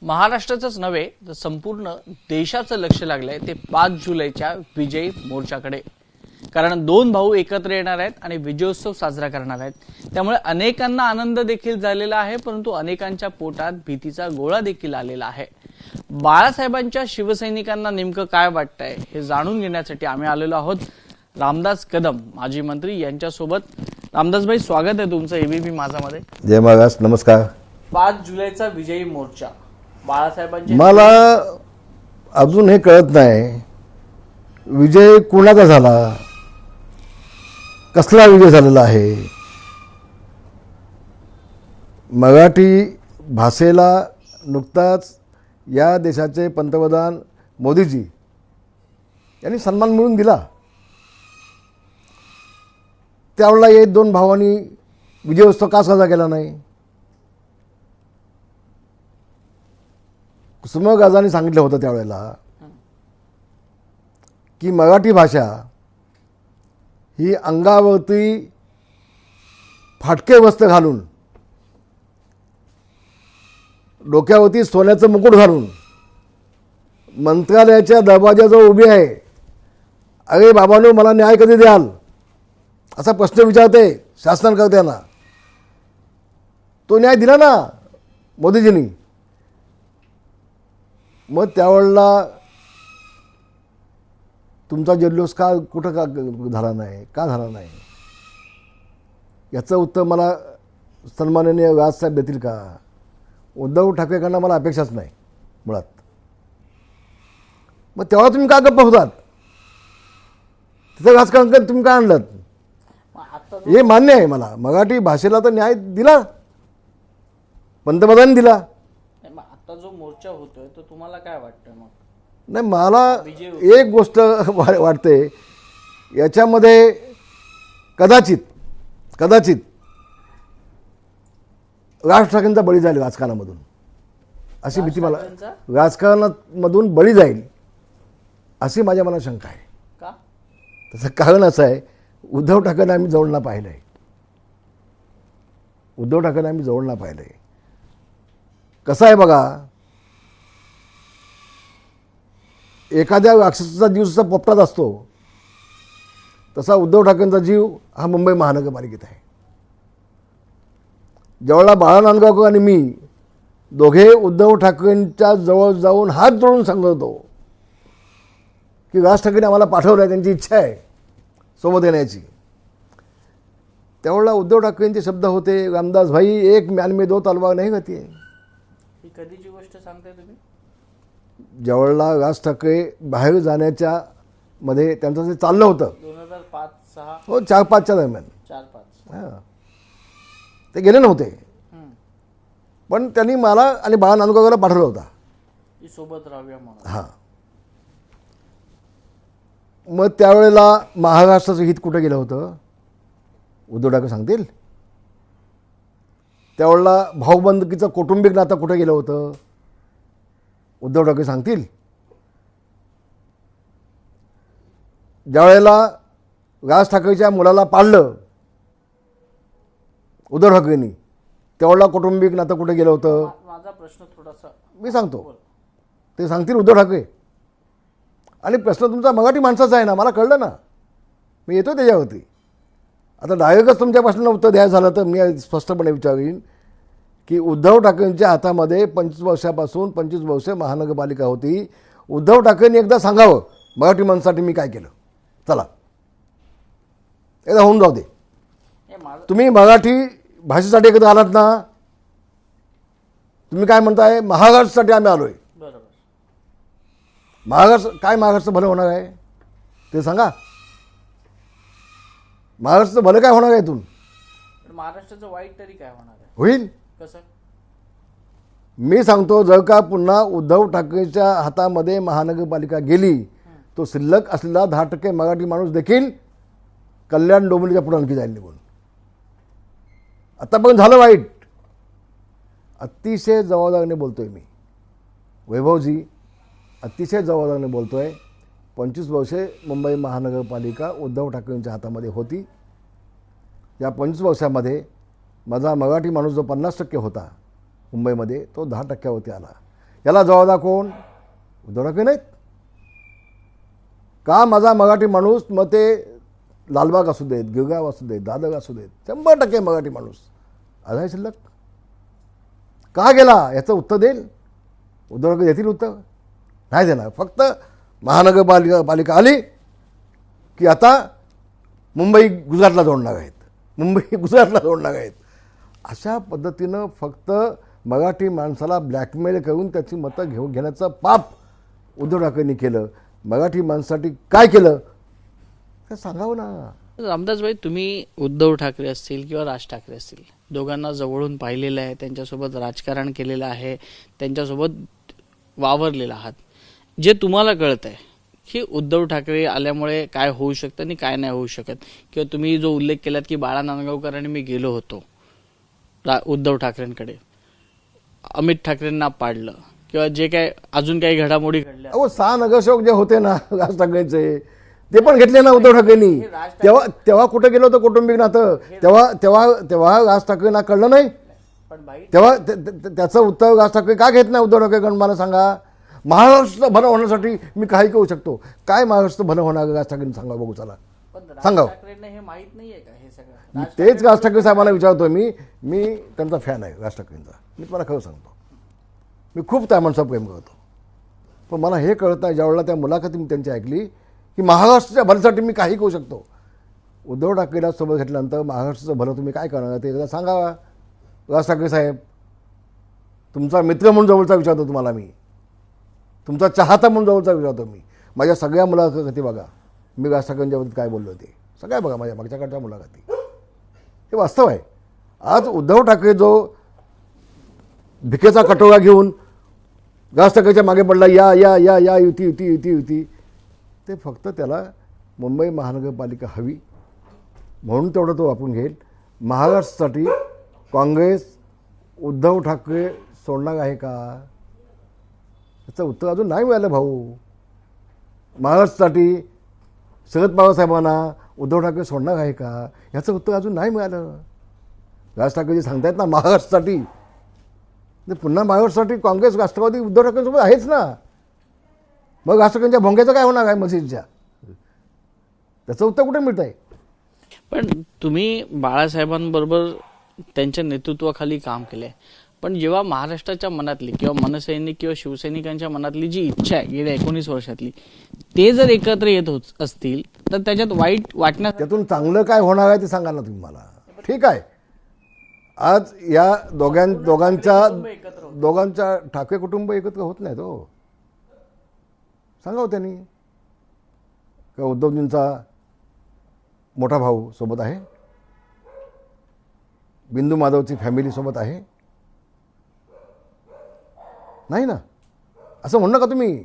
महाराष्ट्राचंच नव्हे तर संपूर्ण देशाचं लक्ष लागलंय ते 5 जुलैच्या विजयी मोर्चाकडे. कारण दोन भाऊ एकत्र येणार आहेत आणि विजयोत्सव साजरा करणार आहेत. त्यामुळे अनेकांना आनंद देखील झालेला आहे, परंतु अनेकांच्या पोटात भीतीचा गोळा देखील आलेला आहे. बाळासाहेबांच्या शिवसैनिकांना नेमकं काय वाटतंय हे जाणून घेण्यासाठी आम्ही आलेलो आहोत रामदास कदम माजी मंत्री यांच्यासोबत. रामदास भाई, स्वागत आहे तुमचं एबीपी माझामध्ये. जय महाराष्ट्र, नमस्कार. 5 जुलैचा विजयी मोर्चा बाळासाहेबांचे, मला अजून हे कळत नाही विजय कुणाचा झाला, कसला विजय झालेला आहे. मराठी भाषेला नुकताच या देशाचे पंतप्रधान मोदीजी यांनी सन्मान मिळवून दिला. त्यावेळेला हे दोन भावांनी विजयोत्सव का साजरा केला नाही? कुसुमाग्रजांनी सांगितलं होतं त्यावेळेला की मराठी भाषा ही अंगावरती फाटके वस्त्र घालून, डोक्यावरती सोन्याचं मुकुट घालून मंत्रालयाच्या दरवाजाजवळ उभी आहे. अरे बाबांनो, मला न्याय कधी द्याल असा प्रश्न विचारते शासनकर्त्यांना. तो न्याय दिला ना मोदीजींनी. मग त्यावेळेला तुमचा जल्लोष का कुठं का झाला नाही, का झाला नाही, याचं उत्तर मला सन्माननीय राजसाहेब देतील का? उद्धव ठाकरेंकडून मला अपेक्षाच नाही मुळात. मग तेव्हा तुम्ही का गप्प होतात? तिथं राजकारण तुम्ही काय आणलं? हे मान्य आहे मला, मराठी भाषेला तर न्याय दिला, पंतप्रधानांनी दिला. आता जो मोर्चा होतोय तो तुम्हाला काय वाटतं? मग नाही, मला एक गोष्ट वाटते याच्यामध्ये कदाचित राज ठाकरेंचा बळी जाईल राजकारणामधून, अशी भीती मला. राजकारणामधून बळी जाईल अशी माझ्या मनात शंका आहे. का? त्याचं कारण असं आहे, उद्धव ठाकरेंना आम्ही जवळ पाहिलं आहे. उद्धव ठाकरेंना आम्ही जवळ पाहिलं आहे. कसं आहे बघा, एखाद्या राक्षसाचा जीव जसा पोपटात असतो तसा उद्धव ठाकरेंचा जीव हा मुंबई महानगरपालिकेत आहे. ज्यावेळेला बाळा नांदगावकर आणि मी दोघे उद्धव ठाकरेंच्या जवळ जाऊन हात जोडून सांगत होतो की राज ठाकरे आम्हाला पाठवलं आहे, त्यांची इच्छा आहे सोबत येण्याची, त्यावेळेला उद्धव ठाकरेंचे शब्द होते, रामदास भाई एक म्यान में 2 तलवार नहीं होती है. ही कधीची गोष्ट सांगताय तुम्ही? ज्यावेळेला राज ठाकरे बाहेर जाण्याच्या मध्ये त्यांचं जे चाललं होतं 2005-06, हो 4-5च्या दरम्यान, 4-5, हां, ते गेले नव्हते. पण त्यांनी मला आणि बाळा नांदगावकरला पाठवलं होता ही सोबत राहूया म्हणून. हां. मग त्यावेळेला महाराष्ट्राचं हित कुठं गेलं होतं उद्धव ठाकरे सांगतील. त्यावेळेला भाऊबंदकीचं कौटुंबिक नातं कुठं गेलं होतं उद्धव ठाकरे सांगतील. ज्यावेळेला राज ठाकरेच्या मुलाला पाळलं उद्धव ठाकरेंनी, त्यावेळेला कौटुंबिक नातं कुठं गेलं होतं? माझा प्रश्न थोडासा मी सांगतो, ते सांगतील उद्धव ठाकरे. आणि प्रश्न तुमचा मराठी माणसाचा आहे ना, मला कळलं ना, मी येतो त्याच्यावरती. आता डायरेक्टच तुमच्यापासून उत्तर द्यायचं झालं तर मी स्पष्टपणे विचारीन की उद्धव ठाकरेंच्या हातामध्ये 25 वर्षापासून 25 वर्ष महानगरपालिका होती. उद्धव ठाकरेंनी एकदा सांगावं मराठी माणसासाठी मी काय केलं. चला एकदा होऊन जाऊ दे. तुम्ही मराठी भाषेसाठी एकदा आलात ना, तुम्ही काय म्हणताय महाराष्ट्रासाठी आम्ही आलोय. बरोबर. महाराष्ट्र भलं होणार आहे ते सांगा. महाराष्ट्राचं भलं काय होणार आहे इथून? महाराष्ट्राचं वाईट तरी काय होणार आहे? होईल. कसं? मी सांगतो, जर का पुन्हा उद्धव ठाकरेच्या हातामध्ये महानगरपालिका गेली तो शिल्लक असलेला 10% मराठी माणूस देखील कल्याण डोंबिवलीच्या पुढे आणखी जाईल निघून. आतापर्यंत झालं वाईट. अतिशय जबाबदारीने बोलतोय मी, वैभवजी, अतिशय जबाबदारीने बोलतोय. 25 वर्षे मुंबई महानगरपालिका उद्धव ठाकरेंच्या हातामध्ये होती. या 25 वर्षामध्ये माझा मराठी माणूस जो 50% होता मुंबईमध्ये तो 10%वरती आला. याला जबाबदार कोण? उद्धव ठाकरे नाहीत का? माझा मराठी माणूस, मग ते लालबाग असू देत, गिरगाव असू देत, दादर असू देत, 100% मराठी माणूस आज आहे शिल्लक. का गेला याचं उत्तर देईल उद्धव ठाकरे? देतील उत्तर? नाही देणार. फक्त महानगरपालिका आली की आता मुंबई गुजरातला जोडणार आहेत, मुंबई गुजरातला जोडणार आहेत. अशा पद्धतीनं फक्त मराठी माणसाला ब्लॅकमेल करून त्याची मतं घेण्याचं पाप उद्धव ठाकरेंनी केलं. मराठी माणसासाठी काय केलं ते सांगावं ना. रामदासभाई, तुम्ही उद्धव ठाकरे असतील किंवा राज ठाकरे असतील, दोघांना जवळून पाहिलेलं आहे, त्यांच्यासोबत राजकारण केलेलं आहे, त्यांच्यासोबत वावरलेलं आहात. जे तुम्हाला कळत आहे की उद्धव ठाकरे आल्यामुळे काय होऊ शकतं आणि काय नाही होऊ शकत, किंवा तुम्ही जो उल्लेख केलात की बाळा नांदगावकर मी गेलो होतो उद्धव ठाकरेंकडे, अमित ठाकरेंना पाडलं, किंवा जे काय अजून काही घडामोडी घडल्या, अहो 6 नगरसेवक जे होते ना राज ठाकरेंचे, ते पण घेतले ना उद्धव ठाकरेंनी. तेव्हा कुठं गेलं होतं कौटुंबिक नातं? तेव्हा राज ठाकरेंना कळलं नाही. तेव्हा त्याचं उत्तर राज ठाकरे का घेत नाही उद्धव ठाकरेकडून? मला सांगा. महाराष्ट्र भलं होण्यासाठी मी काही करू शकतो. काय महाराष्ट्र भलं होणार राज ठाकरेंनी? सांगा बघू, चला सांगा. हे माहित नाहीये का हे सगळं? तेच राज ठाकरे साहेबांना विचारतो मी त्यांचा फॅन आहे राज ठाकरेंचा. मी तुम्हाला खरं सांगतो, मी खूप त्या माणसावर प्रेम करतो. पण मला हे कळत नाही, ज्यावेळेला त्या मुलाखती मी त्यांची ऐकली की महाराष्ट्राच्या भल्यासाठी मी काही करू शकतो. उद्धव ठाकरेला सोबत घेतल्यानंतर महाराष्ट्राचं भलं तुम्ही काय करणार ते एकदा सांगावा. राज ठाकरे साहेब, तुमचा मित्र म्हणून जवळचा विचारतो तुम्हाला, मी तुमचा चाहता म्हणून जवळचा विचारतो. मी माझ्या सगळ्या मुलाखती बघा, मी राज ठाकरेंच्या बाबतीत काय बोललो ते सगळ्या बघा, माझ्या मागच्याकडच्या मुलाखती. हे वास्तव आहे. आज उद्धव ठाकरे जो भिकेचा कटोरा घेऊन राज ठाकरेच्या मागे पडला, या या या या युती युती युती युती, ते फक्त त्याला मुंबई महानगरपालिका हवी म्हणून तेवढं तो वापरून घेईल. महाराष्ट्रासाठी काँग्रेस उद्धव ठाकरे सोडणार आहे का? याचं उत्तर अजून नाही मिळालं भाऊ. महाराष्ट्रासाठी शरद पवार साहेबांना उद्धव ठाकरे सोडणार आहे का? याचं उत्तर अजून नाही मिळालं. राज ठाकरे जे सांगतायत ना महाराष्ट्रासाठी, ते पुन्हा महाराष्ट्रासाठी काँग्रेस राष्ट्रवादी उद्धव ठाकरेंसोबत आहेच ना. मग राज ठाकरेंच्या भोंग्याचं काय होणार आहे मस्जिदच्या? त्याचं उत्तर कुठे मिळत आहे? पण तुम्ही बाळासाहेबांबरोबर त्यांच्या नेतृत्वाखाली काम केलंय, पण जेव्हा महाराष्ट्राच्या मनातली किंवा मनसैनिक किंवा शिवसैनिकांच्या मनातली जी इच्छा आहे गेल्या 19 वर्षातली, ते जर एकत्र येत असतील तर त्याच्यात वाईट वाटण्यात, त्यातून चांगलं काय होणार आहे ते सांगा ना तुम्ही मला. ठीक आहे, आज या दोघांच्या ठाकरे कुटुंब एकत्र होत नाहीत हो. सांगा हो त्यांनी का उद्धवजींचा मोठा भाऊ सोबत आहे, बिंदू माधवची फॅमिली सोबत आहे? नाही ना. असं म्हणू नका तुम्ही.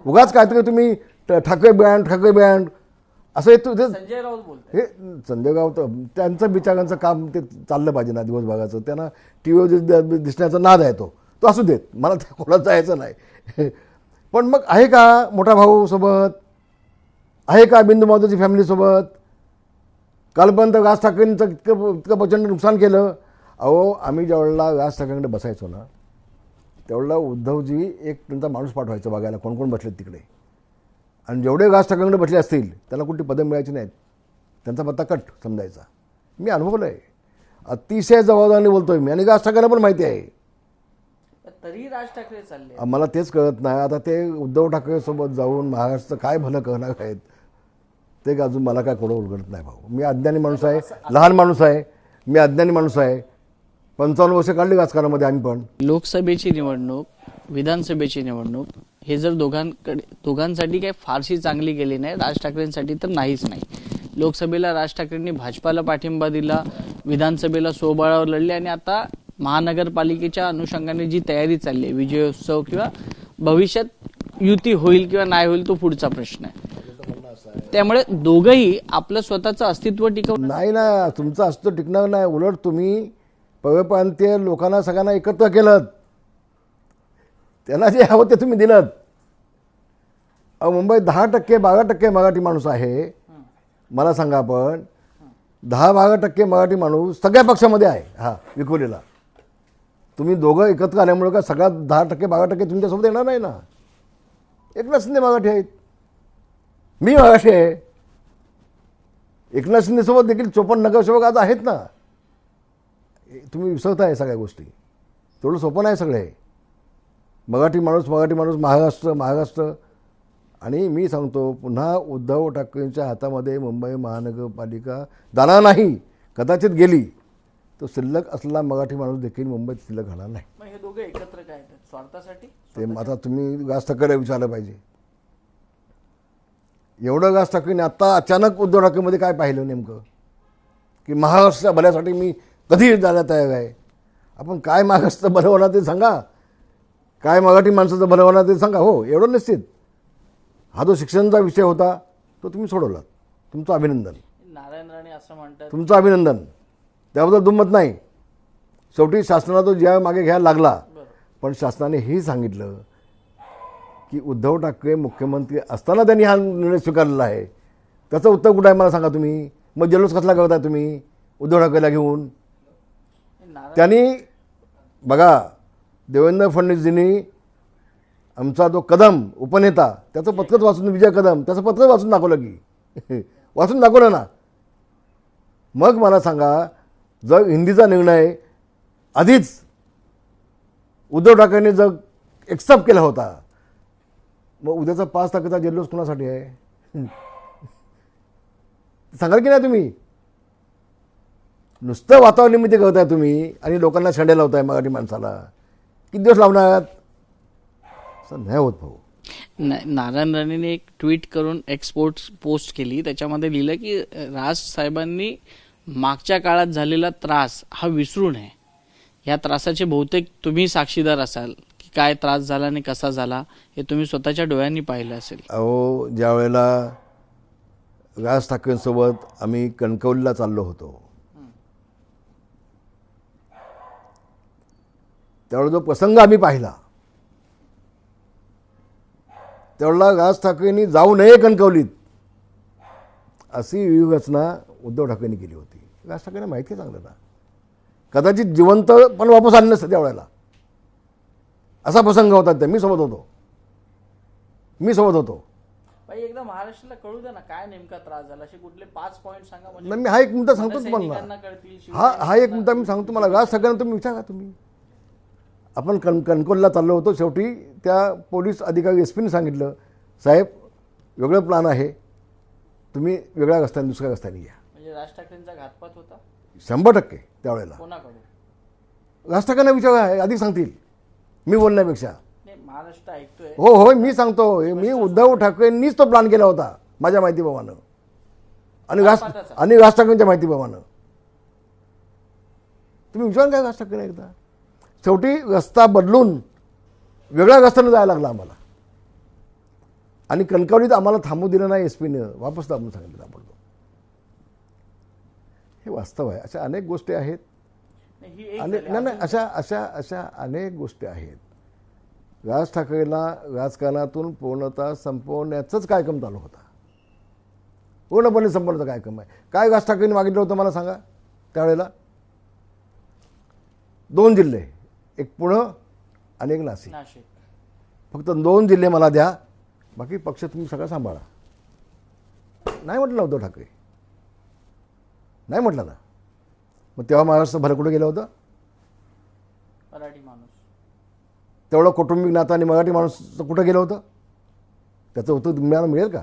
उगाच काहीतरी तुम्ही ठाकरे बँड असं संजय राऊत बोलतो. हे संजय राऊत त्यांचं बिचारांचं काम ते चाललं पाहिजे ना दिवसभराचं. त्यांना टी व्हीवर दिसण्याचा नाद आहे, तो असू देत, मला त्या कोणाचं जायचं नाही. पण मग आहे का मोठा भाऊ सोबत? आहे का बिंदू माधवची फॅमिलीसोबत? कालपर्यंत राज ठाकरेंचं इतकं प्रचंड नुकसान केलं. अहो, आम्ही ज्यावेळेला राज ठाकरेंकडे बसायचो ना, त्यावेळेला उद्धवजी एक त्यांचा माणूस पाठवायचा बघायला कोण कोण बसलेत तिकडे. आणि जेवढे राज ठाकरेंकडे बसले असतील त्याला कुठली पदं मिळायची नाहीत, त्यांचा पत्ता कट समजायचा. मी अनुभवलं आहे, अतिशय जबाबदारीने बोलतोय मी, आणि राज ठाकरेंना पण माहिती आहे. तरी राज ठाकरे चालले. मला तेच कळत नाही आता ते उद्धव ठाकरेसोबत जाऊन महाराष्ट्राचं काय भलं करणार आहेत ते अजून मला काय कोणं उलगडत नाही भाऊ. मी अज्ञानी माणूस आहे, लहान माणूस आहे, मी अज्ञानी माणूस आहे. 55 वर्ष काढली राजकारणामध्ये आम्ही. पण लोकसभेची निवडणूक, विधानसभेची निवडणूक हे जर दोघांसाठी काही फारशी चांगली गेली नाही, राज ठाकरेंसाठी तर नाहीच नाही. लोकसभेला राज ठाकरेंनी भाजपाला पाठिंबा दिला, विधानसभेला स्वबळावर लढले, आणि आता महानगरपालिकेच्या अनुषंगाने जी तयारी चालली आहे, विजयोत्सव किंवा भविष्यात युती होईल किंवा नाही होईल तो पुढचा प्रश्न आहे. त्यामुळे दोघंही आपलं स्वतःचं अस्तित्व टिकवून नाही ना, तुमचं अस्तित्व टिकणार नाही. उलट तुम्ही परप्रांतीय लोकांना सगळ्यांना एकत्र केलं, त्यांना जे हवं ते तुम्ही दिलं. मुंबईत 10% 12% मराठी माणूस आहे. मला सांगा, आपण 10-12% मराठी माणूस सगळ्या पक्षामध्ये आहे. हा विखुरलेला तुम्ही दोघं एकत्र आल्यामुळे का सगळ्यात 10% 12% तुमच्यासोबत येणार नाही ना. एकनाथ शिंदे मराठी आहेत, मी मराठी आहे. एकनाथ शिंदेसोबत देखील 54 नगरसेवक आज आहेत ना. तुम्ही विसरताय सगळ्या गोष्टी. थोडं सोपं नाही सगळे. मराठी माणूस महाराष्ट्र. आणि मी सांगतो पुन्हा उद्धव ठाकरेंच्या हातामध्ये मुंबई महानगरपालिका जाणार नाही. कदाचित गेली तो शिल्लक असलेला मराठी माणूस देखील मुंबईत शिल्लक राहणार नाही. मग हे दोघे एकत्र काय आहेत? स्वार्थासाठी? ते आता तुम्ही राज ठाकरे विचारलं पाहिजे. एवढं राज ठाकरेंनी आत्ता अचानक उद्धव ठाकरेमध्ये काय पाहिलं नेमकं की महाराष्ट्राच्या भल्यासाठी मी कधी जायला तयार आहे. आपण काय महाराष्ट्राचं भलं होणार ते सांगा, काय मराठी माणसाचं भलं होणार ते सांगा. हो, एवढं निश्चित. हा जो शिक्षणाचा विषय होता तो तुम्ही सोडवलात, तुमचं अभिनंदन. नारायण राणे असं म्हणतात, तुमचं अभिनंदन, त्याबद्दल दुमत नाही. शेवटी शासनाला तो ज्या मागे घ्यायला लागला, पण शासनाने हेही सांगितलं की उद्धव ठाकरे मुख्यमंत्री असताना त्यांनी हा निर्णय स्वीकारलेला आहे. त्याचं उत्तर कुठं आहे मला सांगा तुम्ही. मग जल्लोष कसला करताय तुम्ही उद्धव ठाकरेला घेऊन. त्यांनी बघा, देवेंद्र फडणवीसजींनी आमचा जो कदम उपनेता त्याचं पत्रच वाचून, विजय कदम त्याचं पत्र वाचून दाखवलं की वाचून दाखवलं ना. मग मला सांगा, जर हिंदीचा निर्णय आधीच उद्धव ठाकरेंनी जर एक्सेप्ट केला होता, मग उद्याचा 5 तारखेचा जल्लोष कोणासाठी आहे सांगाल की नाही तुम्ही. नुसतं वातावरण निर्मिती करताय तुम्ही आणि लोकांना शेंड्या लावताय मराठी माणसाला. किती दिवस लावणार असं नाही होत भाऊ. नारायण राणेने एक ट्विट करून पोस्ट केली, त्याच्यामध्ये लिहिलं की राज साहेबांनी मागच्या काळात झालेला त्रास हा विसरू नये. या त्रासाचे बहुतेक तुम्ही साक्षीदार असाल की काय त्रास झाला आणि कसा झाला हे तुम्ही स्वतःच्या डोळ्यांनी पाहिलं असेल. अहो, ज्या वेळेला राज ठाकरेंसोबत आम्ही कणकवलीला चाललो होतो, त्यावेळेला जो प्रसंग आम्ही पाहिला, त्यावेळेला राज ठाकरेंनी जाऊ नये कणकवलीत अशी व्यूहरचना उद्धव ठाकरेंनी केली होती. राज ठाकरेंना माहिती आहे चांगलं ना. कदाचित जिवंत पण वापस आले नसतं त्यावेळेला. असा प्रसंग होता. ते मी सोबत होतो. बाई, एकदा महाराष्ट्राला कळू द्या ना काय नेमका त्रास झाला. असे कुठले 5 पॉईंट सांगा म्हणजे नाही, मी हा एक मुद्दा सांगतो तुम्हाला. हा एक मुद्दा मी सांगतो तुम्हाला. राज ठाकरेंना तुम्ही विचारा. तुम्ही आपण कणकवलीला चाललो होतो. शेवटी त्या पोलीस अधिकारी एसपीने सांगितलं, साहेब वेगळं प्लॅन आहे, तुम्ही वेगळ्या रस्त्याने दुसऱ्या रस्त्याने या. म्हणजे राज ठाकरेंचा घातपात होता 100% त्यावेळेला. कोणाकडून? राज ठाकरेंना विचारा, अधिक सांगतील मी बोलण्यापेक्षा. महाराष्ट्र ऐकतोय. हो, मी सांगतो. मी उद्धव ठाकरेंनीच तो प्लॅन केला होता माझ्या माहितीप्रमाणे आणि राज ठाकरेंच्या माहितीप्रमाणे. तुम्ही विचारा काय राज ठाकरे एकदा. शेवटी रस्ता बदलून वेगळ्या रस्त्यानं जायला लागला आम्हाला आणि कणकवलीत आम्हाला थांबू दिलं नाही एसपीनं, वापस दाबून सांगितलं आपण. हे वास्तव आहे. अशा अनेक गोष्टी आहेत. नाही, अशा अनेक गोष्टी आहेत. राज ठाकरेला राजकारणातून पूर्णतः संपवण्याचंच कार्यक्रम चालू होता. पूर्णपणे संपवण्याचा कार्यक्रम आहे. काय राज ठाकरेंनी मागितलं होतं मला सांगा त्यावेळेला. 2 जिल्हे, एक पुणं आणि एक नाशिक. फक्त 2 जिल्हे मला द्या, बाकी पक्ष तुम्ही सगळं सांभाळा. नाही म्हटलं उद्धव ठाकरे, नाही म्हटलं ना. मग तेव्हा महाराष्ट्र भलं कुठं गेलं होतं. मराठी माणूस तेवढं कौटुंबिक नातं आणि मराठी माणूस कुठं गेलं होतं. त्याचं उत्तर तुम्हाला मिळेल का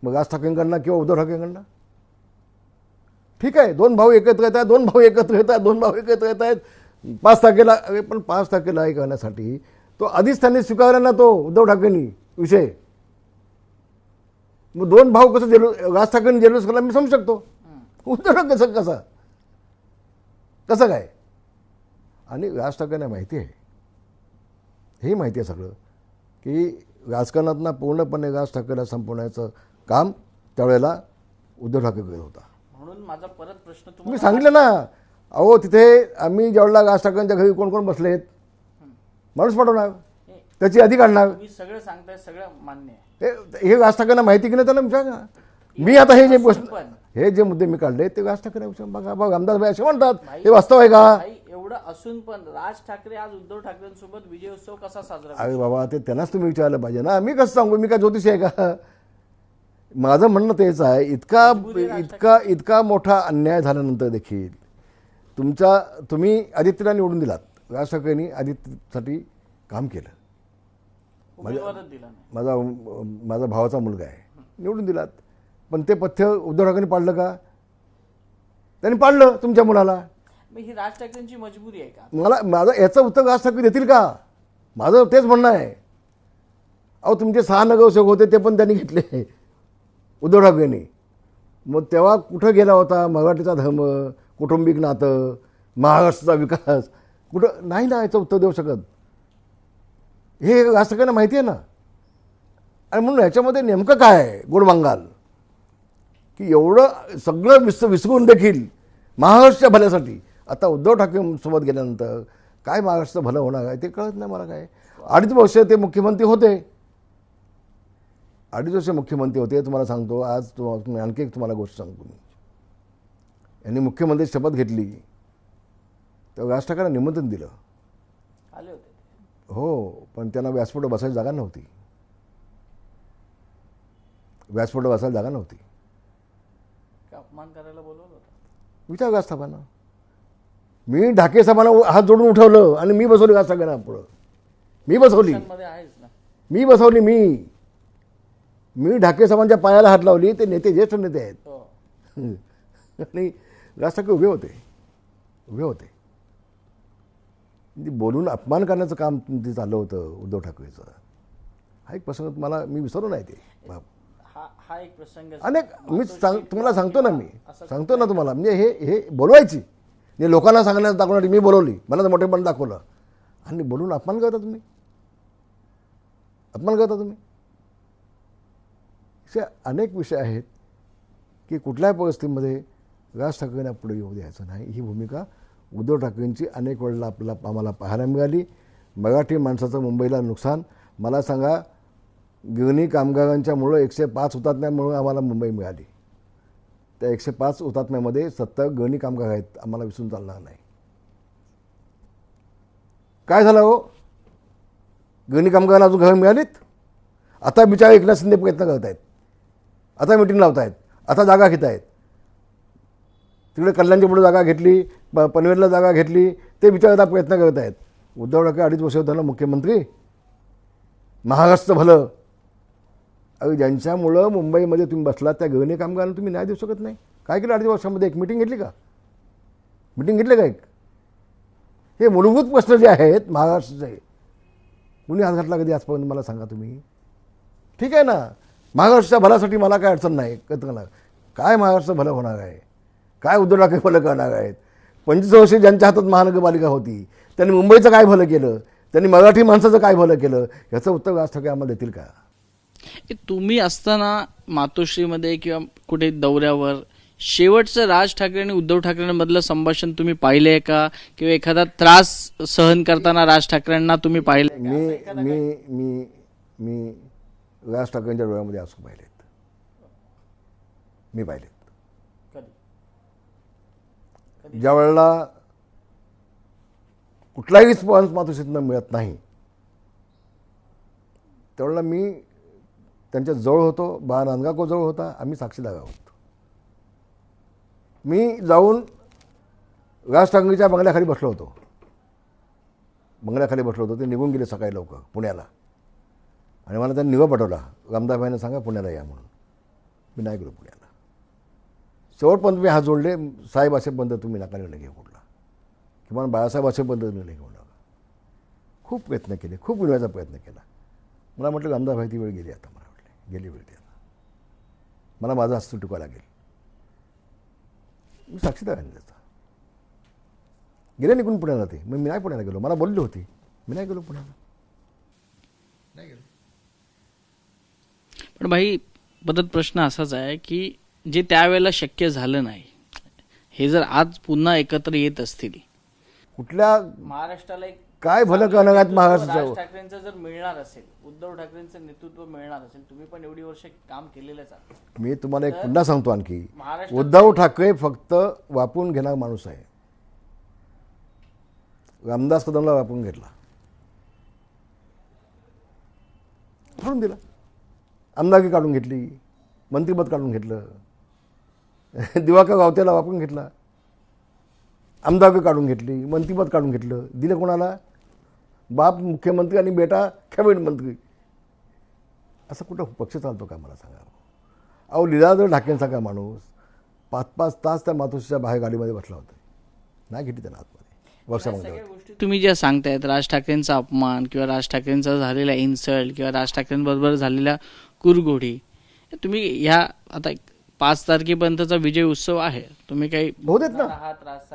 मग राज ठाकरेंकडनं किंवा उद्धव ठाकरेंकडनं. ठीक आहे, 2 भाऊ एकत्र येत आहेत, 2 भाऊ एकत्र येत आहेत 5 तारखेला. अरे पण 5 तारखेला हे करण्यासाठी तो आधीच त्यांनी स्वीकारला ना तो उद्धव ठाकरेंनी विषय. मग 2 भाऊ कसं राज ठाकरेंनी जल्लोष केला मी समजू शकतो. उद्धव ठाकरे कसं काय. आणि राज ठाकरेंना माहिती आहे, हे माहिती आहे सगळं की राजकारणातनं पूर्णपणे राज ठाकरेला संपवण्याचं काम त्यावेळेला उद्धव ठाकरे करत होता. म्हणून माझा परत प्रश्न तुम्ही सांगितलं ना. अहो, तिथे आम्ही ज्यावेळेला राज ठाकरेंच्या घरी कोण कोण बसलेत, माणूस पाठवणार, त्याची यादी काढणार. सगळं सांगताय, सगळं मान्य आहे. हे राज ठाकरेंना माहिती की नाही त्याला विचार ना. मी आता हे जे प्रश्न, हे जे मुद्दे मी काढले ते राज ठाकरे बघा रामदास भाई असे म्हणतात, हे वास्तव आहे का. एवढं असून पण राज ठाकरे आज उद्धव ठाकरेंसोबत विजय उत्सव कसा साजरा अरे बाबा ते त्यांनाच तुम्ही विचारलं पाहिजे ना. मी कसं सांगू, मी काय ज्योतिष आहे का? माझं म्हणणं तेच आहे, इतका मोठा अन्याय झाल्यानंतर देखील तुम्ही आदित्यला निवडून दिलात. राज ठाकरेंनी आदित्यसाठी काम केलं. उमेदवारच दिला नाही. माझा भावाचा मुलगा आहे, निवडून दिलात. पण ते पथ्य उद्धव ठाकरेंनी पाडलं का? त्यांनी पाडलं तुमच्या मुलाला. मग ही राज ठाकरेंची मजबुरी आहे का? माझं याचं उत्तर राज ठाकरे देतील का? माझं तेच म्हणणं आहे. अहो तुमचे 6 नगरसेवक होते ते पण त्यांनी घेतले उद्धव ठाकरेंनी. मग तेव्हा कुठं गेला होता मराठीचा धर्म, कौटुंबिक नातं, महाराष्ट्राचा विकास? कुठं नाही ना याचं उत्तर देऊ शकत. हे राज ठाकरेंना माहिती आहे ना. आणि म्हणून ह्याच्यामध्ये नेमकं काय आहे गोडबंगाल, की एवढं सगळं विसरून देखील महाराष्ट्राच्या भल्यासाठी आता उद्धव ठाकरेंसोबत गेल्यानंतर काय महाराष्ट्राचं भलं होणार आहे ते कळत नाही मला. काय 2.5 वर्ष ते मुख्यमंत्री होते, 2.5 वर्ष मुख्यमंत्री होते. तुम्हाला सांगतो आज आणखी एक तुम्हाला गोष्ट सांगतो मी. यांनी मुख्यमंत्री शपथ घेतली तेव्हा राज ठाकरेंना निमंत्रण दिलं. आले होते. हो, पण त्यांना व्यासपीठावर बसायची जागा नव्हती. व्यासपीठावर बसायला जागा नव्हती. अपमान करायला बोलवलं होतं. विचार राज ठाकरेंना. मी ढाके साहेबांना हात जोडून उठवलं आणि मी बसवली राज ठाकरेंना पुढं. मी बसवली. मध्ये आहेच ना. मी बसवली. मी ढाके साहेबांच्या पायाला हात लावली. ते नेते ज्येष्ठ नेते आहेत. हो. आणि राज ठाकरे उभे होते. म्हणजे बोलून अपमान करण्याचं काम ते चाललं होतं उद्धव ठाकरेचं. हा एक प्रसंग मी विसरलो नाही. ते हा एक प्रसंग अनेक तुम्हाला सांगतो ना. मी सांगतो ना तुम्हाला. म्हणजे हे बोलवायची म्हणजे लोकांना दाखवण्यासाठी मी बोलवली. मला तर मोठेपण दाखवलं आणि बोलून अपमान करता तुम्ही. असे अनेक विषय आहेत की कुठल्याही परिस्थितीमध्ये राज ठाकरेंना पुढे येऊ द्यायचं नाही. ही भूमिका उद्धव ठाकरेंची अनेक वेळेला आम्हाला पाहायला मिळाली. मराठी माणसाचं मुंबईला नुकसान. मला सांगा, गिरणी कामगारांच्यामुळं 105 हुतात्म्यामुळं आम्हाला मुंबई मिळाली. त्या 105 हुतात्म्यामध्ये 70 गिरणी कामगार आहेत. आम्हाला विसरून चालणार नाही. काय झालं हो? गिरणी कामगारांना अजून घरं मिळालीत? आता बिचारे एकनाथ शिंदे प्रयत्न करत आहेत. आता मिटिंग लावत आहेत. आता जागा घेत आहेत. तिकडे कल्याणच्या पुढे जागा घेतली, पनवेलला जागा घेतली. ते बिचारे आता प्रयत्न करत आहेत. उद्धव ठाकरे 2.5 वर्ष झालं मुख्यमंत्री. महाराष्ट्र भलं. अरे ज्यांच्यामुळं मुंबईमध्ये तुम्ही बसलात त्या गिरणी कामगारांना तुम्ही न्याय देऊ शकत नाही. काय केलं 2.5 वर्षामध्ये? एक मिटिंग घेतली का? एक? हे मूलभूत प्रश्न जे आहेत महाराष्ट्राचे, कुणी हात घातला कधी आजपर्यंत मला सांगा तुम्ही. ठीक आहे ना, महाराष्ट्राच्या भल्यासाठी मला काय अडचण नाही. काय महाराष्ट्र भलं होणार आहे? काय उद्धव ठाकरे भलं करणार आहेत? 25 वर्षे ज्यांच्या हातात महानगरपालिका होती त्यांनी मुंबईचं काय भलं केलं? त्यांनी मराठी माणसाचं काय भलं केलं? याचं उत्तर राज ठाकरे आम्हाला देतील का? तुम्ही असताना मातोश्रीमध्ये किंवा कुठे दौऱ्यावर शेवटचं राज ठाकरे आणि उद्धव ठाकरेंमधलं संभाषण तुम्ही पाहिलंय का? किंवा एखादा त्रास सहन करताना राज ठाकरेंना तुम्ही पाहिलंय का? मी राज ठाकरेंच्या डोळ्यामध्ये आसू पाहिलेत. मी पाहिलेत. ज्या वेळेला कुठलाही रिस्पॉन्स मातोश्रीतनं मिळत नाही त्यावेळेला मी त्यांच्या जवळ होतो. नांदगावकर जवळ होता. आम्ही साक्षीदार आहोत. मी जाऊन राज ठाकरेंच्या बंगल्याखाली बसलो होतो. ते निघून गेले सकाळी लवकर पुण्याला. आणि मला त्यांनी निरोप पाठवला, रामदासभाईंना सांगा पुण्याला या म्हणून. मी नाही गेलो पुण्याला. शेवटपर्यंत मी हात जोडले. साहेब असेपर्यंत तुम्ही नका निर्णय घेऊ कुठला, किंवा बाळासाहेब असेपर्यंत निर्णय घेऊ नका. खूप प्रयत्न केले, खूप विनवायचा प्रयत्न केला. मला म्हटलं रामदासभाई ती वेळ गेली. आता मला म्हटले गेली वेळ ती. आता मला माझा हस्त टिकावा लागेल. मी साक्षीदार आहे त्याचा. गेले निघून पुण्याला ते. मग मी नाही पुण्याला गेलो. मला बोलली होती, मी नाही गेलो पुण्याला. पण भाई परत प्रश्न असाच आहे की जे त्यावेळेला शक्य झालं नाही, हे जर आज पुन्हा एकत्र येत असतील, कुठल्या महाराष्ट्राला एक काय भलं करणार आहेत महाराष्ट्राचं? राज ठाकरेंचं जर मिळणार असेल, उद्धव ठाकरेंचं नेतृत्व मिळणार असेल, तुम्ही पण एवढी वर्ष काम केलेलंच आहे. मी तुम्हाला एक पुन्हा सांगतो आणखी, महाराष्ट्रात उद्धव ठाकरे फक्त वापरून घेणारा माणूस आहे. रामदास कदमला वापरून घेतला, फाडून दिला. आमदारकी काढून घेतली, मंत्रिपद काढून घेतलं. दिवाकर गावत्याला वापरून घेतला, आमदारकी काढून घेतली, मंत्रिपद काढून घेतलं. दिलं कोणाला? बाप मुख्यमंत्री आणि बेटा कॅबिनेट मंत्री. असं कुठं पक्ष चालतो का मला सांगा? अहो, लीलाधर ढाकेंसारखा माणूस 5-5 तास त्या मातोश्रीच्या बाहेर गाडीमध्ये बसला होता, नाही घेतली त्यांना आतमध्ये वर्षामध्ये. तुम्ही ज्या सांगतायत राज ठाकरेंचा अपमान किंवा राज ठाकरेंचा झालेला इन्सल्ट किंवा राज ठाकरेंबरोबर झालेला कुरघोडी, तुम्ही ह्या आता 5 तारखेपर्यंतचा विजय उत्सव आहे, तुम्ही काही होऊ देत ना,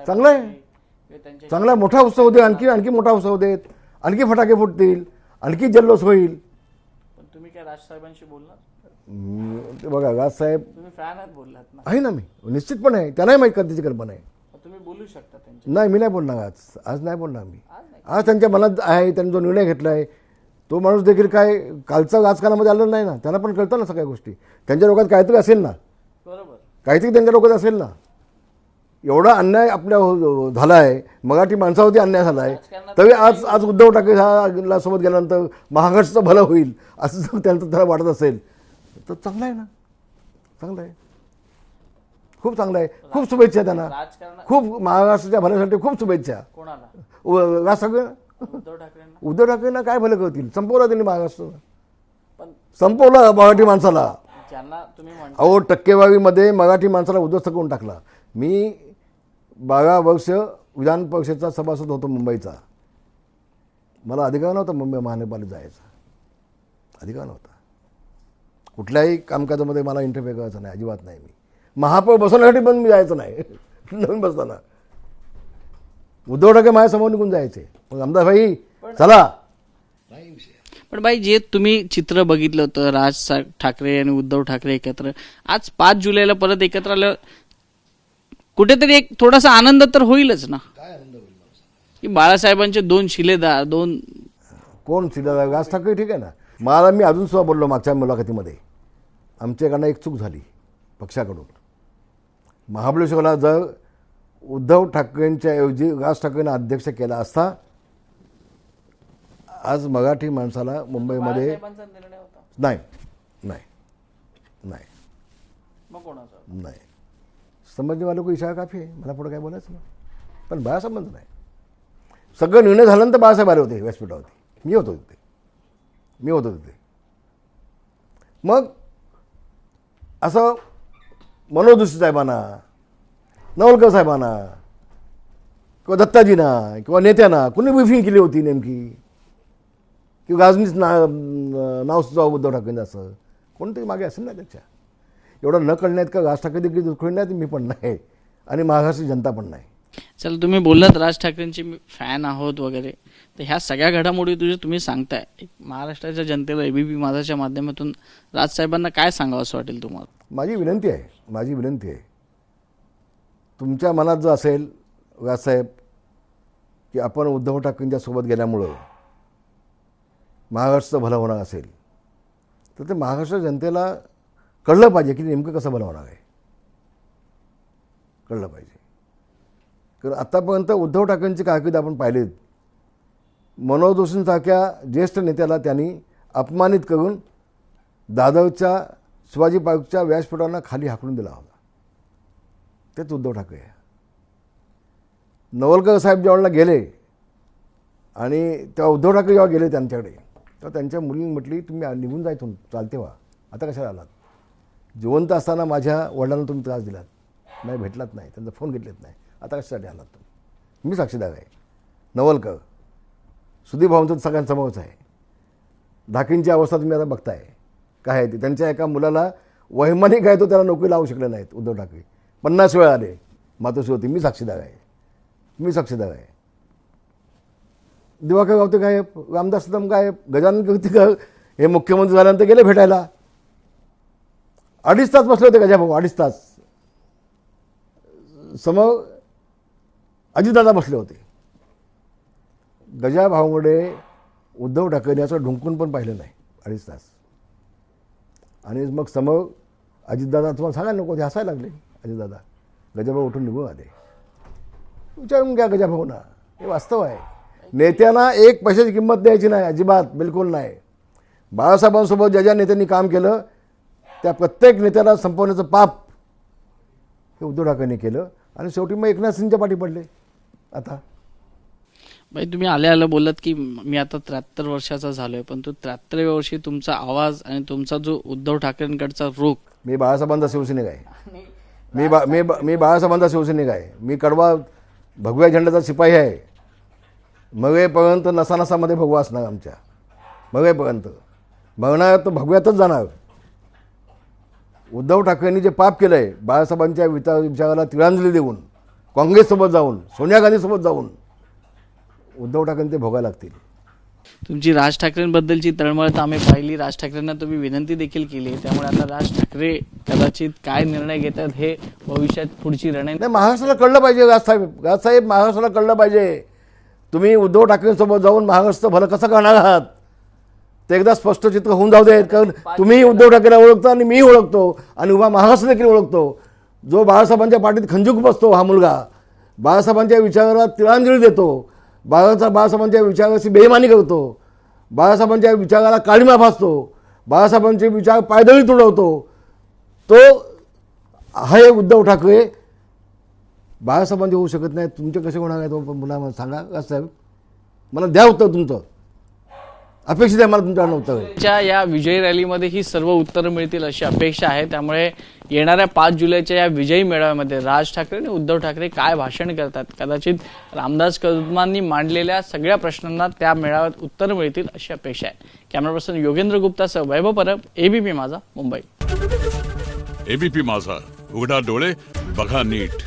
चांगला आहे, चांगला मोठा उत्सव होऊ दे, आणखी मोठा उत्सव होऊ देत, आणखी फटाके फुटतील, आणखी जल्लोष होईल. पण तुम्ही काय राजसाहेबांशी बोलणार? ते बघा, राजसाहेब तुम्ही फॅन आहात बोललात ना. आहे ना, मी निश्चितपणे आहे, त्यांनाही माहीत त्याची कल्पना आहे. तुम्ही बोलू शकता त्यांच्या. नाही, मी नाही बोलणार आज नाही बोलणार मी. आज त्यांच्या मनात आहे, त्यांनी जो निर्णय घेतला आहे, तो माणूस देखील काय कालचा राजकारणामध्ये आलेला नाही ना, त्यांना पण कळतं ना सगळ्या गोष्टी. त्यांच्या डोक्यात काहीतरी असेल ना, बरोबर, काहीतरी त्यांच्या डोक्यात असेल ना. एवढा अन्याय आपल्या झाला आहे, मराठी माणसावरती अन्याय झाला आहे, तरी आज उद्धव ठाकरे ह्या सोबत गेल्यानंतर महाराष्ट्राचं भलं होईल असं जर त्याला वाटत असेल तर चांगलं आहे ना, चांगलं आहे, खूप चांगलं आहे. खूप शुभेच्छा त्यांना, खूप महाराष्ट्राच्या भल्यासाठी खूप शुभेच्छा. कोणाला? सगळं उद्धव ठाकरेंना काय भलं करतील? संपवलं त्यांनी महाराष्ट्र, पण संपवलं मराठी माणसाला. ज्यांना तुम्ही अहो, टक्केवारीमध्ये मराठी माणसाला उद्ध्वस्त करून टाकला. मी 12 वर्ष विधान परिषदेचा सभासद होतो मुंबईचा. मला अधिकार नव्हता मुंबई महानगरपालिकेत जायचा, अधिकार नव्हता. कुठल्याही कामकाजामध्ये मला इंटरफेअर करायचं नाही, अजिबात नाही. मी महापौर बसवण्यासाठी पण मी जायचं नाही. नवीन बसताना उद्धव ठाकरे माझ्यासमोर निघून जायचे, मग आमदार भाई चला. पण बाई, जे तुम्ही चित्र बघितलं होतं राज ठाकरे आणि उद्धव ठाकरे एकत्र, आज 5 जुलैला परत एकत्र आलं, कुठेतरी एक थोडासा आनंद तर होईलच ना. काय आनंद होईल की बाळासाहेबांचे 2 शिलेदार, 2 कोण शिलेदार? राज ठाकरे ठीक आहे ना. मला मी अजून सुद्धा बोललो मागच्या मुलाखतीमध्ये, आमच्याकडनं एक चूक झाली पक्षाकडून. महाबळेश्वरला जर उद्धव ठाकरेंच्या ऐवजी राज ठाकरेंना अध्यक्ष केला असता, आज मराठी माणसाला मुंबईमध्ये निर्णय होता. नाही नाही नाही मग कोणाचा? नाही, संबंधीवाले को इशारा काफी आहे, मला पुढे काय बोलायचं नाही. पण बाळासंबंध नाही. सगळं निर्णय झाल्यानंतर बाळासाहेब आले होते व्यासपीठावरती, मी होतो तिथे. मग असं मनोज जोशी साहेबांना, नवलकर साहेबांना किंवा दत्ताजींना किंवा नेत्यांना कुणी ब्रिफिंग केली होती नेमकी, किंवा राजनीत नाव सुद्धा उद्धव ठाकरेंचं असं कोणतरी मागे असेल ना त्याच्या. एवढं न कळण्यात का राज ठाकरे देखील दुखवण्यात मी पण नाही आणि महाराष्ट्र जनता पण नाही. चला, तुम्ही बोललात राज ठाकरेंचे फॅन आहोत वगैरे, तर ह्या सगळ्या घडामोडी तुम्ही सांगताय, महाराष्ट्राच्या जनतेला एबीपी माझाच्या माध्यमातून राजसाहेबांना काय सांगावं असं वाटेल तुम्हाला? माझी विनंती आहे, तुमच्या मनात जर असेल राजसाहेब की आपण उद्धव ठाकरेंच्या सोबत गेल्यामुळं महाराष्ट्राचं भलं होणार असेल, तर ते महाराष्ट्र जनतेला कळलं पाहिजे की नेमकं कसं भलं होणार आहे, कळलं पाहिजे. कारण आत्तापर्यंत उद्धव ठाकरेंची कारकीर्द आपण पाहिलीत. मनोज जोशींसारख्या ज्येष्ठ नेत्याला त्यांनी अपमानित करून दादरच्या शिवाजी पार्कच्या व्यासपीठांना खाली हाकलून दिला होता. तेच उद्धव ठाकरे आहे. नवलकर साहेब ज्यावेळेला गेले आणि तेव्हा उद्धव ठाकरे जेव्हा गेले त्यांच्याकडे, तेव्हा त्यांच्या मुलींनी म्हटली, तुम्ही निघून जा इथून, चालते व्हा, आता कशाला आलात? जिवंत असताना माझ्या वडिलांना तुम्ही त्रास दिलात, नाही भेटलात नाही, त्यांचा फोन घेतलेत नाही, आता कशासाठी आलात तुम्ही? मी साक्षीदार आहे. नवलकर, सुधीर भाऊंचं सगळ्यांसमोरच आहे. ढाकेंची अवस्था तुम्ही आता बघताय काय आहे ती. त्यांच्या एका मुलाला वैमानिक आहे तो त्याला नोकरी लावू शकले नाहीत उद्धव ठाकरे. 50 वेळा आले, मातोश्री होती. मी साक्षीदार आहे. दिवाकर गावते गायब, रामदास कदम गायब, गजानन कीर्तीकर हे मुख्यमंत्री झाल्यानंतर गेले भेटायला. 2.5 तास बसले होते गजाभाऊ, 2.5 तास. समोर अजितदादा बसले होते. गजाभाऊमुळे उद्धव ठाकरे असं ढुंकून पण पाहिलं नाही 2.5 तास. आणि मग समोर अजितदादा, तुम्हाला सांगायला नको, ते हसायला लागले अजितदादा. गजाभाऊ उठून निघून आले. विचारून घ्या गजाभाऊना, हे वास्तव आहे. नेत्यांना एक पैशाची किंमत द्यायची नाही, अजिबात बिलकुल नाही. बाळासाहेबांसोबत ज्या ज्या नेत्यांनी काम केलं त्या प्रत्येक नेत्याला संपवण्याचं पाप हे उद्धव ठाकरेंनी केलं आणि शेवटी मग एकनाथ शिंदेच्या पाठी पडले. आता भाई तुम्ही आल्या बोललात की मी आता 73 वर्षाचा झालोय, पण तो 73व्या वर्षी तुमचा आवाज आणि तुमचा जो उद्धव ठाकरेंकडचा रोख. मी बाळासाहेबांचा शिवसैनिक आहे. मी बाळासाहेबांचा शिवसैनिक आहे. मी कडवा भगव्या झेंड्याचा शिपाई आहे. मगेपर्यंत नसानसामध्ये भगवा असणार आमच्या, मगेपर्यंत बघणार तर भगव्यातच जाणार. उद्धव ठाकरेंनी जे पाप केलं आहे, बाळासाहेबांच्या विचाराला तिळांजली देऊन, काँग्रेससोबत जाऊन, सोनिया गांधीसोबत जाऊन उद्धव ठाकरेंनी ते भोगायला लागतील. तुमची राज ठाकरेंबद्दलची तळमळ तर आम्ही पाहिली. राज ठाकरेंना तुम्ही विनंती देखील केली, त्यामुळे आता राज ठाकरे कदाचित काय निर्णय घेतात हे भविष्यात पुढची रणनीती. नाही, महाराष्ट्राला कळलं पाहिजे. राजसाहेब महाराष्ट्राला कळलं पाहिजे. तुम्ही उद्धव ठाकरेंसोबत जाऊन महाराष्ट्र भलं कसं करणार आहात ते एकदा स्पष्ट चित्र होऊन जाऊ देत. कारण तुम्ही उद्धव ठाकरेंना ओळखता आणि मी ओळखतो आणि उभा महाराष्ट्र देखील ओळखतो. जो बाळासाहेबांच्या पाठीत खंजूक बसतो हा मुलगा, बाळासाहेबांच्या विचाराला तिळांजली देतो, बाळासाहेबांच्या विचाराची बेईमानी करतो, बाळासाहेबांच्या विचाराला काळीमा फासतो, बाळासाहेबांचे विचार पायदळी तुडवतो, तो हे उद्धव ठाकरे बाळासाहेबांचे होऊ शकत नाही. तुमचे कसे होणार आहे तो पुन्हा मला सांगा. राजसाहेब मला द्या उत्तर, तुमचं अपेक्षित आहे मला तुमच्याकडनं उत्तर. या विजयी रॅलीमध्ये ही सर्व उत्तरं मिळतील अशी अपेक्षा आहे. त्यामुळे येणाऱ्या 5 जुलैच्या या विजयी मेळाव्यामध्ये राज ठाकरे आणि उद्धव ठाकरे काय भाषण करतात, कदाचित रामदास कदमांनी मांडलेल्या सगळ्या प्रश्नांना त्या मेळाव्यात उत्तर मिळतील अशी अपेक्षा आहे. कॅमेरा पर्सन योगेंद्र गुप्तासह वैभव परब, एबीपी माझा, मुंबई. एबीपी माझा, उघडा डोळे बघा नीट.